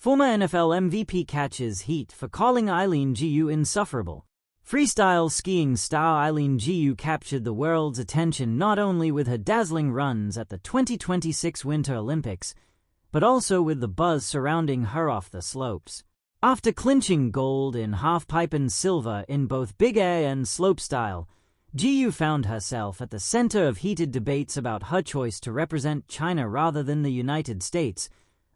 Former NFL MVP catches heat for calling Eileen Gu insufferable. Freestyle skiing star Eileen Gu captured the world's attention not only with her dazzling runs at the 2026 Winter Olympics, but also with the buzz surrounding her off the slopes. After clinching gold in halfpipe and silver in both big air and slopestyle, Gu found herself at the center of heated debates about her choice to represent China rather than the United States,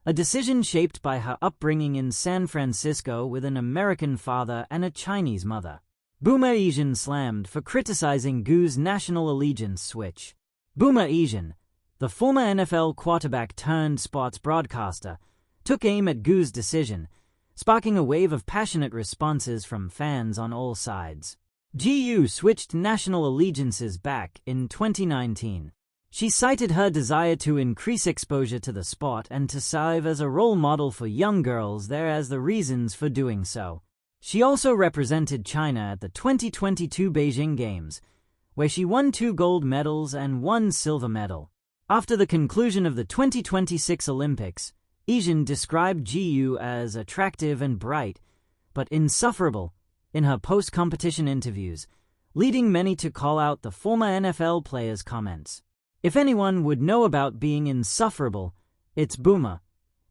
a decision shaped by her upbringing in San Francisco with an American father and a Chinese mother. Boomer Esiason slammed for criticizing Gu's national allegiance switch. Boomer Esiason, the former NFL quarterback turned sports broadcaster, took aim at Gu's decision, sparking a wave of passionate responses from fans on all sides. Gu switched national allegiances back in 2019. She cited her desire to increase exposure to the sport and to serve as a role model for young girls there as the reasons for doing so. She also represented China at the 2022 Beijing Games, where she won 2 gold medals and 1 silver medal. After the conclusion of the 2026 Olympics, Esiason described Gu as attractive and bright, but insufferable in her post-competition interviews, leading many to call out the former NFL player's comments. "If anyone would know about being insufferable, it's Boomer,"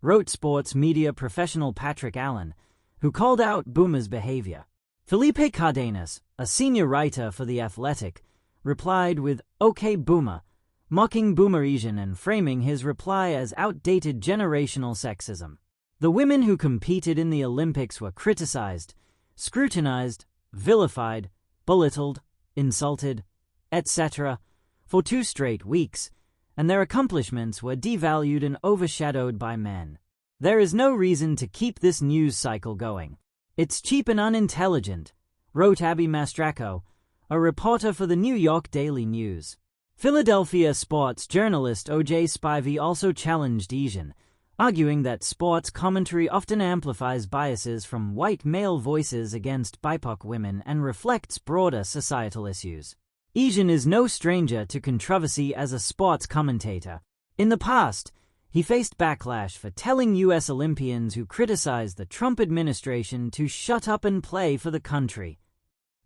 wrote sports media professional Patrick Allen, who called out Boomer's behavior. Felipe Cardenas, a senior writer for The Athletic, replied with "Okay Boomer," mocking Boomer Esiason and framing his reply as outdated generational sexism. The women who competed in the Olympics were criticized, scrutinized, vilified, belittled, insulted, etc., for 2 straight weeks, and their accomplishments were devalued and overshadowed by men. There is no reason to keep this news cycle going. It's cheap and unintelligent, wrote Abby Mastracco, a reporter for the New York Daily News. Philadelphia sports journalist O.J. Spivey also challenged Esiason, arguing that sports commentary often amplifies biases from white male voices against BIPOC women and reflects broader societal issues. Esiason is no stranger to controversy as a sports commentator. In the past, he faced backlash for telling U.S. Olympians who criticized the Trump administration to shut up and play for the country.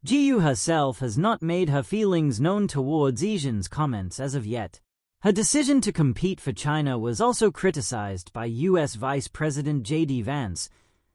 Gu herself has not made her feelings known towards Esiason's comments as of yet. Her decision to compete for China was also criticized by U.S. Vice President J.D. Vance,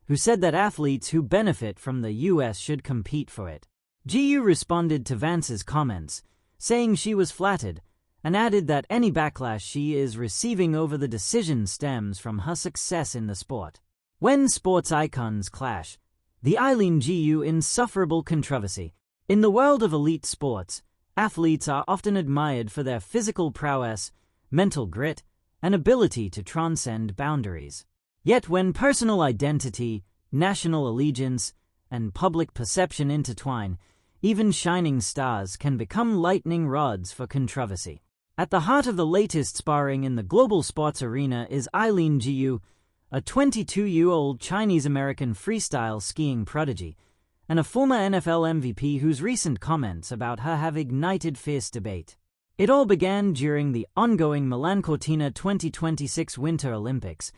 who said that athletes who benefit from the U.S. should compete for it. Gu responded to Vance's comments, saying she was flattered, and added that any backlash she is receiving over the decision stems from her success in the sport. When sports icons clash, the Eileen Gu insufferable controversy. In the world of elite sports, athletes are often admired for their physical prowess, mental grit, and ability to transcend boundaries. Yet when personal identity, national allegiance, and public perception intertwine, even shining stars can become lightning rods for controversy. At the heart of the latest sparring in the global sports arena is Eileen Gu, a 22-year-old Chinese-American freestyle skiing prodigy, and a former NFL MVP whose recent comments about her have ignited fierce debate. It all began during the ongoing Milan Cortina 2026 Winter Olympics,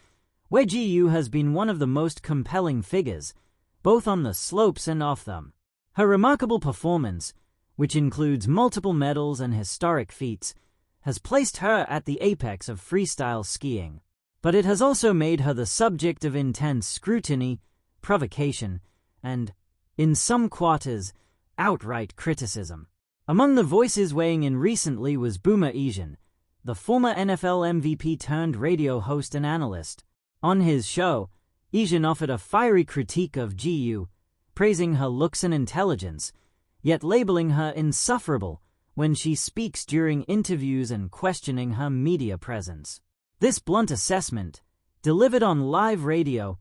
where Gu has been one of the most compelling figures, both on the slopes and off them. Her remarkable performance, which includes multiple medals and historic feats, has placed her at the apex of freestyle skiing. But it has also made her the subject of intense scrutiny, provocation, and, in some quarters, outright criticism. Among the voices weighing in recently was Boomer Esiason, the former NFL MVP turned radio host and analyst. On his show, Esiason offered a fiery critique of Gu, praising her looks and intelligence, yet labeling her insufferable when she speaks during interviews and questioning her media presence. This blunt assessment, delivered on live radio,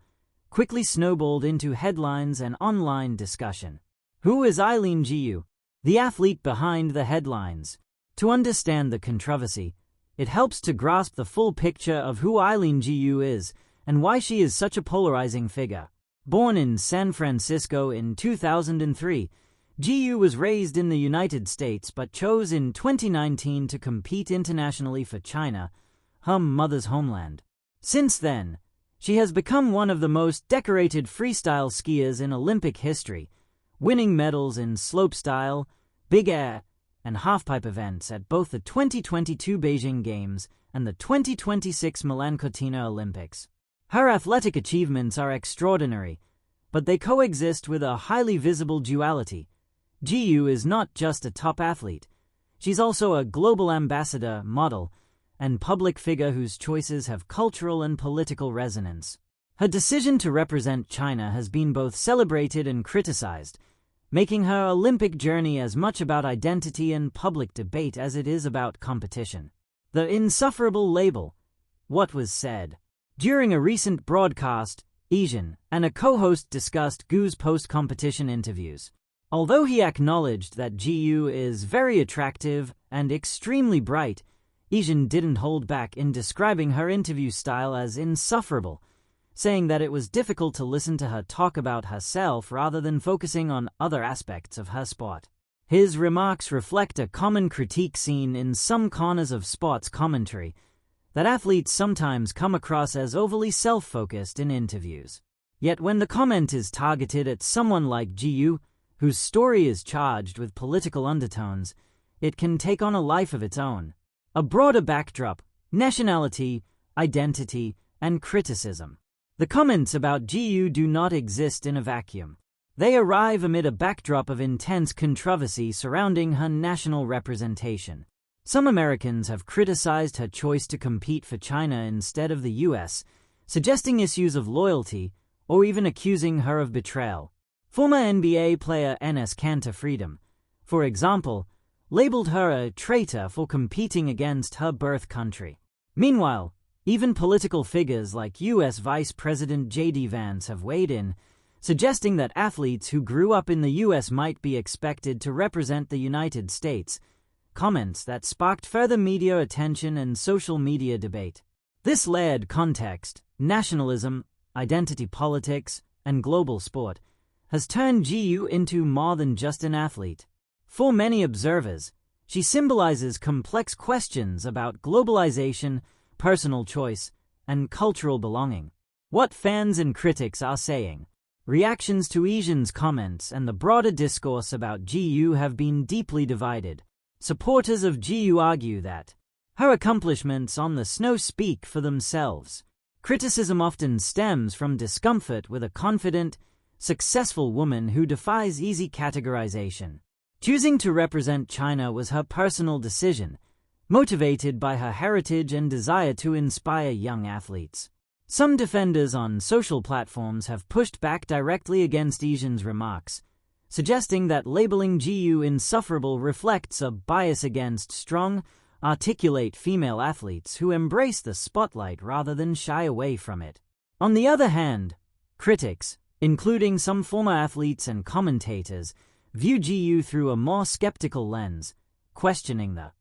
quickly snowballed into headlines and online discussion. Who is Eileen Gu, the athlete behind the headlines? To understand the controversy, it helps to grasp the full picture of who Eileen Gu is and why she is such a polarizing figure. Born in San Francisco in 2003, Gu was raised in the United States but chose in 2019 to compete internationally for China, her mother's homeland. Since then, She has become one of the most decorated freestyle skiers in Olympic history, winning medals in slopestyle, big air, and halfpipe events at both the 2022 Beijing Games and the 2026 Milan Cortina Olympics. Her athletic achievements are extraordinary, but they coexist with a highly visible duality. Jiu is not just a top athlete. She's also a global ambassador, model, and public figure whose choices have cultural and political resonance. Her decision to represent China has been both celebrated and criticized, making her Olympic journey as much about identity and public debate as it is about competition. The insufferable label. What was said? During a recent broadcast, Eileen and a co-host discussed Gu's post-competition interviews. Although he acknowledged that Jiu is very attractive and extremely bright, Eileen didn't hold back in describing her interview style as insufferable, saying that it was difficult to listen to her talk about herself rather than focusing on other aspects of her sport. His remarks reflect a common critique seen in some corners of sports commentary, that athletes sometimes come across as overly self-focused in interviews. Yet when the comment is targeted at someone like Jiu, whose story is charged with political undertones, it can take on a life of its own. A broader backdrop: nationality, identity, and criticism. The comments about Jiu do not exist in a vacuum. They arrive amid a backdrop of intense controversy surrounding her national representation. Some Americans have criticized her choice to compete for China instead of the US, suggesting issues of loyalty or even accusing her of betrayal. Former NBA player Enes Kanter Freedom, for example, labeled her a traitor for competing against her birth country. Meanwhile, even political figures like U.S. Vice President J.D. Vance have weighed in, suggesting that athletes who grew up in the U.S. might be expected to represent the United States, comments that sparked further media attention and social media debate. This layered context, nationalism, identity politics, and global sport, has turned Jiu into more than just an athlete. For many observers, she symbolizes complex questions about globalization, personal choice, and cultural belonging. What fans and critics are saying. Reactions to Eileen's comments and the broader discourse about Jiu have been deeply divided. Supporters of Jiu argue that her accomplishments on the snow speak for themselves. Criticism often stems from discomfort with a confident, successful woman who defies easy categorization. Choosing to represent China was her personal decision, motivated by her heritage and desire to inspire young athletes. Some defenders on social platforms have pushed back directly against Eileen's remarks, suggesting that labeling Jiu insufferable reflects a bias against strong, articulate female athletes who embrace the spotlight rather than shy away from it. On the other hand, critics, including some former athletes and commentators, view Jiu through a more skeptical lens, questioning the